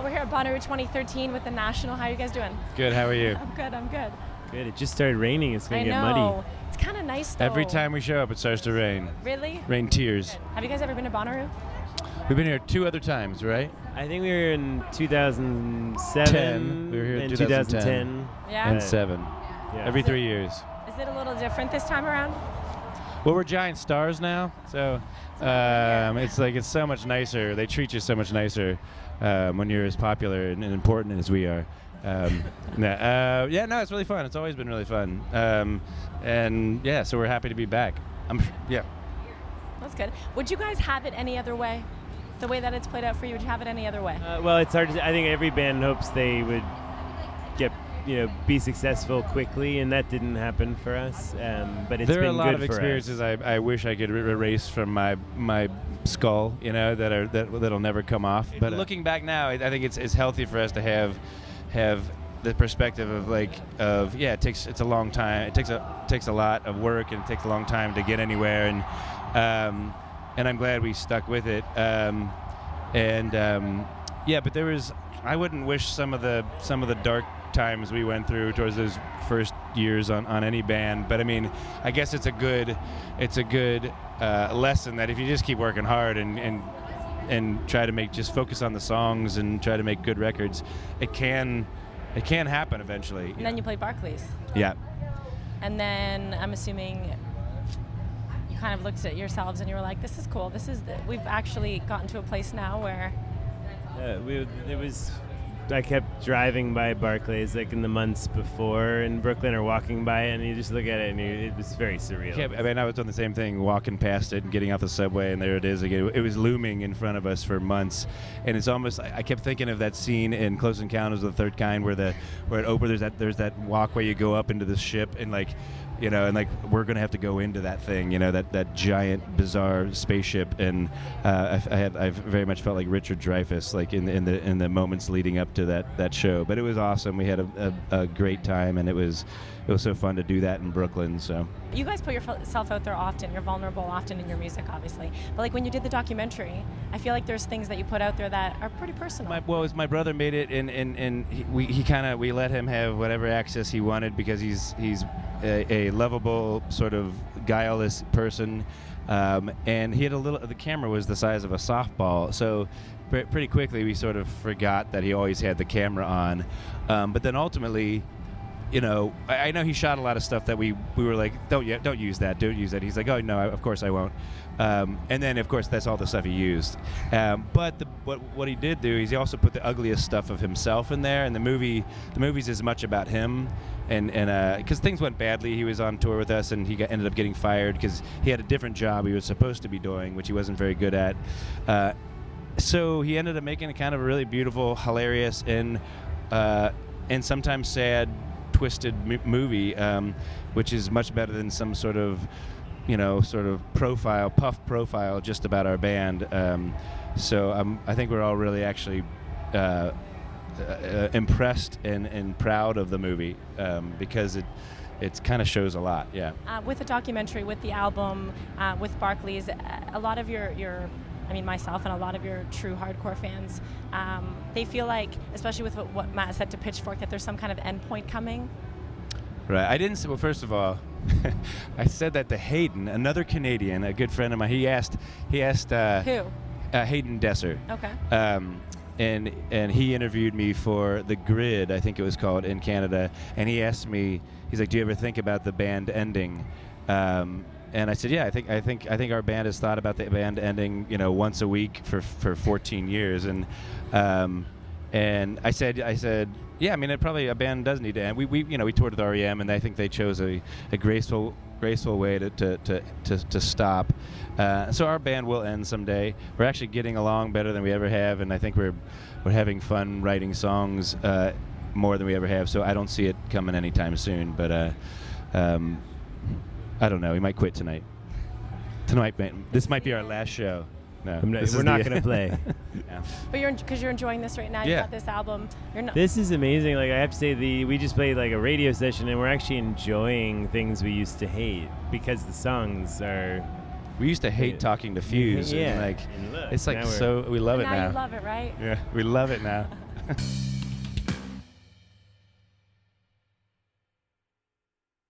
We're here at Bonnaroo 2013 with the National. How are you guys doing? Good, how are you? I'm good. Good. It just started raining. It's going I to get know. muddy. It's kind of nice though. Every time we show up, it starts to rain. Really? Rain tears. Have you guys ever been to Bonnaroo? We've been here 2 other times, right? I think we were in 2007. 10. We were here in and 2010. Yeah. And 7. Yeah. Every 3 years. Is it a little different this time around? Well, we're giant stars now, so it's so much nicer. They treat you so much nicer when you're as popular and important as we are. It's really fun. It's always been really fun. So we're happy to be back. That's good. Would you guys have it any other way? The way that it's played out for you, would you have it any other way? Well, it's hard to. I think every band hopes they would be successful quickly, and that didn't happen for us. But it's there are been a lot good of for experiences us. I wish I could erase from my skull, that'll never come off. But looking back now, I think it's healthy for us to have the perspective of it's a long time. It takes a lot of work, and it takes a long time to get anywhere, and I'm glad we stuck with it. But there was, I wouldn't wish some of the dark times we went through towards those first years on any band, but I mean, I guess it's a good lesson that if you just keep working hard and try to just focus on the songs and try to make good records, it can happen eventually. And then you played Barclays. Yeah. And then I'm assuming you kind of looked at yourselves and you were like, this is cool. We've actually gotten to a place now where I kept driving by Barclays like in the months before in Brooklyn, or walking by it, and you just look at it and it was very surreal. Yeah, I mean, I was doing the same thing, walking past it and getting off the subway, and there it is again. It was looming in front of us for months, and it's almost, I kept thinking of that scene in Close Encounters of the Third Kind where it opens, there's that walkway you go up into the ship, and we're gonna have to go into that thing, that giant bizarre spaceship, and I very much felt like Richard Dreyfuss, like in the moments leading up to that show. But it was awesome. We had a great time, and it was so fun to do that in Brooklyn. So you guys put yourself out there often. You're vulnerable often in your music, obviously. But like when you did the documentary, I feel like there's things that you put out there that are pretty personal. My brother made it, and we let him have whatever access he wanted because he's a lovable, sort of guileless person, and he had the camera was the size of a softball, so pretty quickly we sort of forgot that he always had the camera on, but then ultimately, I know he shot a lot of stuff that we were like, don't use that. He's like, oh no, of course I won't. And then of course that's all the stuff he used. But what he did do is he also put the ugliest stuff of himself in there. And the movie's as much about him, and because things went badly, he was on tour with us, and he ended up getting fired because he had a different job he was supposed to be doing, which he wasn't very good at. So he ended up making a kind of a really beautiful, hilarious, and sometimes sad, twisted movie, which is much better than some sort of puff profile just about our band. So I think we're all really actually impressed and proud of the movie because it kind of shows a lot. Yeah. With the documentary, with the album, with Barclays, a lot of myself and a lot of your true hardcore fans, they feel like, especially with what Matt said to Pitchfork, that there's some kind of endpoint coming. Right. I didn't say, well, first of all, I said that to Hayden, another Canadian, a good friend of mine. He asked Who? Hayden Desser. Okay. And he interviewed me for The Grid, I think it was called, in Canada, and he asked me, he's like, do you ever think about the band ending? And I said, yeah, I think our band has thought about the band ending, once a week for 14 years, and I said, yeah, I mean, a band does need to end. We toured with REM, and I think they chose a graceful way to stop. So our band will end someday. We're actually getting along better than we ever have, and I think we're having fun writing songs more than we ever have. So I don't see it coming anytime soon, but. I don't know. We might quit tonight. This might be our last show. No, we're not going to play. Yeah. But because you're enjoying this right now. Yeah. You got this album. This is amazing. Like, I have to say, we just played like a radio session, and we're actually enjoying things we used to hate because the songs are. We used to hate talking to Fuse. Yeah. And it's like so. We love it now. You love it, right? Yeah, we love it now.